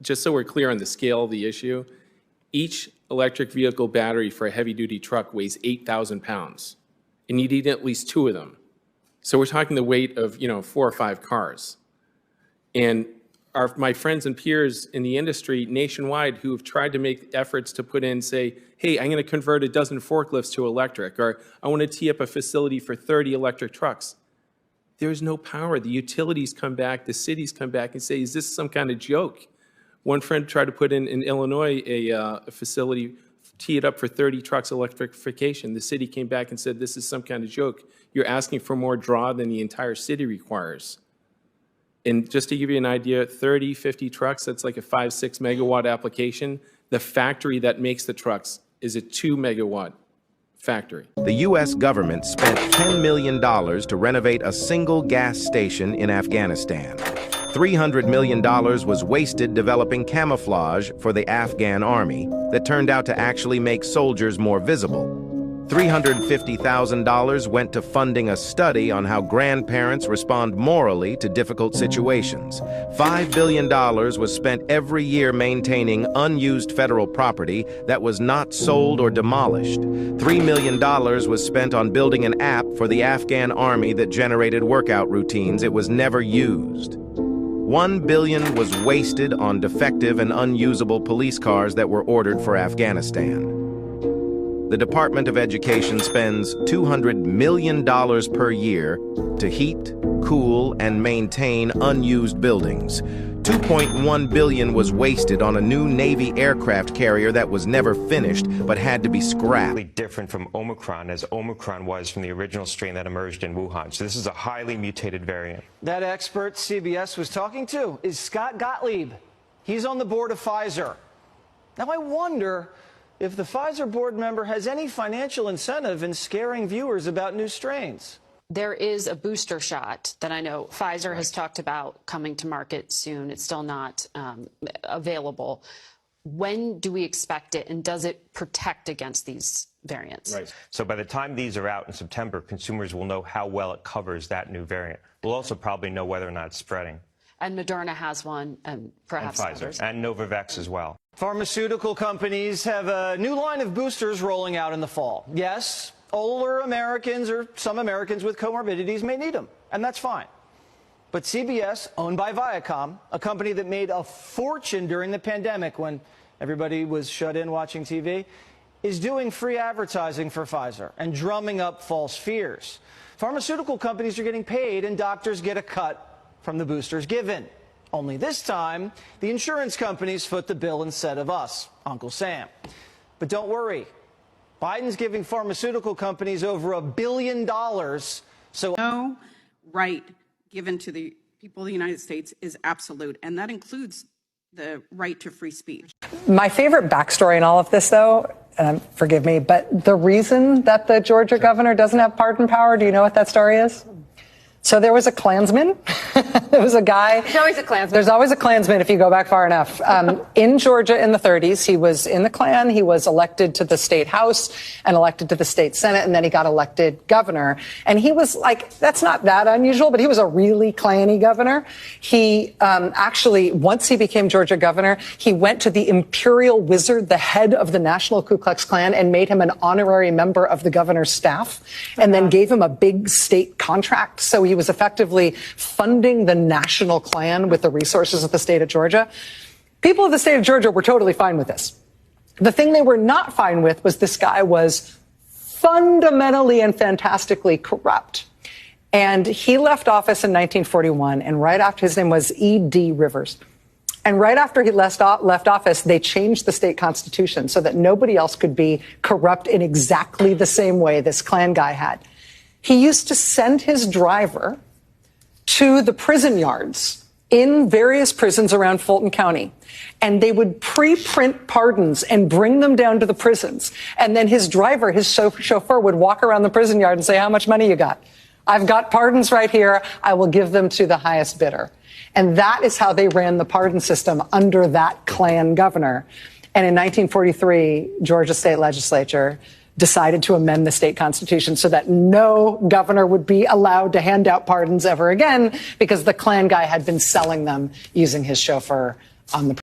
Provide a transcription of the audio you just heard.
just so we're clear on the scale of the issue, each electric vehicle battery for a heavy-duty truck weighs 8,000 pounds, and you need at least 2 of them. So we're talking the weight of, 4 or 5 cars. And my friends and peers in the industry nationwide who have tried to make efforts to put in, say, hey, I'm going to convert a dozen forklifts to electric, or I want to tee up a facility for 30 electric trucks. There's no power. The utilities come back, the cities come back and say, is this some kind of joke? One friend tried to put in Illinois a facility, tee it up for 30 trucks electrification. The city came back and said, this is some kind of joke. You're asking for more draw than the entire city requires. And just to give you an idea, 30, 50 trucks, that's like a 5-6 megawatt application. The factory that makes the trucks is a 2 megawatt factory. The U.S. government spent $10 million to renovate a single gas station in Afghanistan. $300 million was wasted developing camouflage for the Afghan army that turned out to actually make soldiers more visible. $350,000 went to funding a study on how grandparents respond morally to difficult situations. $5 billion was spent every year maintaining unused federal property that was not sold or demolished. $3 million was spent on building an app for the Afghan army that generated workout routines it was never used. $1 billion was wasted on defective and unusable police cars that were ordered for Afghanistan. The Department of Education spends $200 million per year to heat, cool, and maintain unused buildings. $2.1 billion was wasted on a new Navy aircraft carrier that was never finished but had to be scrapped. Different from Omicron, as Omicron was from the original strain that emerged in Wuhan. So this is a highly mutated variant. That expert CBS was talking to is Scott Gottlieb. He's on the board of Pfizer. Now I wonder if the Pfizer board member has any financial incentive in scaring viewers about new strains. There is a booster shot that I know Pfizer has talked about coming to market soon. It's still not available. When do we expect it, and does it protect against these variants? Right. So by the time these are out in September, consumers will know how well it covers that new variant. We'll also probably know whether or not it's spreading. And Moderna has one, and perhaps and Pfizer, others. and Novavax as well. Pharmaceutical companies have a new line of boosters rolling out in the fall. Yes, older Americans or some Americans with comorbidities may need them, and that's fine. But CBS, owned by Viacom, a company that made a fortune during the pandemic when everybody was shut in watching TV, is doing free advertising for Pfizer and drumming up false fears. Pharmaceutical companies are getting paid, and doctors get a cut from the boosters given. Only this time, the insurance companies foot the bill instead of us, Uncle Sam. But don't worry. Biden's giving pharmaceutical companies over $1 billion. So no right given to the people of the United States is absolute, and that includes the right to free speech. My favorite backstory in all of this, though, forgive me, but the reason that the Georgia governor doesn't have pardon power, do you know what that story is? So there was a Klansman. There was a guy. There's always a Klansman. There's always a Klansman if you go back far enough. In Georgia in the 30s, he was in the Klan. He was elected to the state house and elected to the state senate, and then he got elected governor. And he was like, that's not that unusual, but he was a really Klan-y governor. He actually, once he became Georgia governor, he went to the imperial wizard, the head of the National Ku Klux Klan, and made him an honorary member of the governor's staff, and then gave him a big state contract. So he was effectively funding the national Klan with the resources of the state of Georgia. People of the state of Georgia were totally fine with this. The thing they were not fine with was this guy was fundamentally and fantastically corrupt. And he left office in 1941, and right after, his name was E.D. Rivers. And right after he left office, they changed the state constitution so that nobody else could be corrupt in exactly the same way this Klan guy had. He used to send his driver to the prison yards in various prisons around Fulton County, and they would pre-print pardons and bring them down to the prisons. And then his driver, his chauffeur, would walk around the prison yard and say, how much money you got? I've got pardons right here. I will give them to the highest bidder. And that is how they ran the pardon system under that Klan governor. And in 1943, Georgia state legislature decided to amend the state constitution so that no governor would be allowed to hand out pardons ever again because the Klan guy had been selling them using his chauffeur on the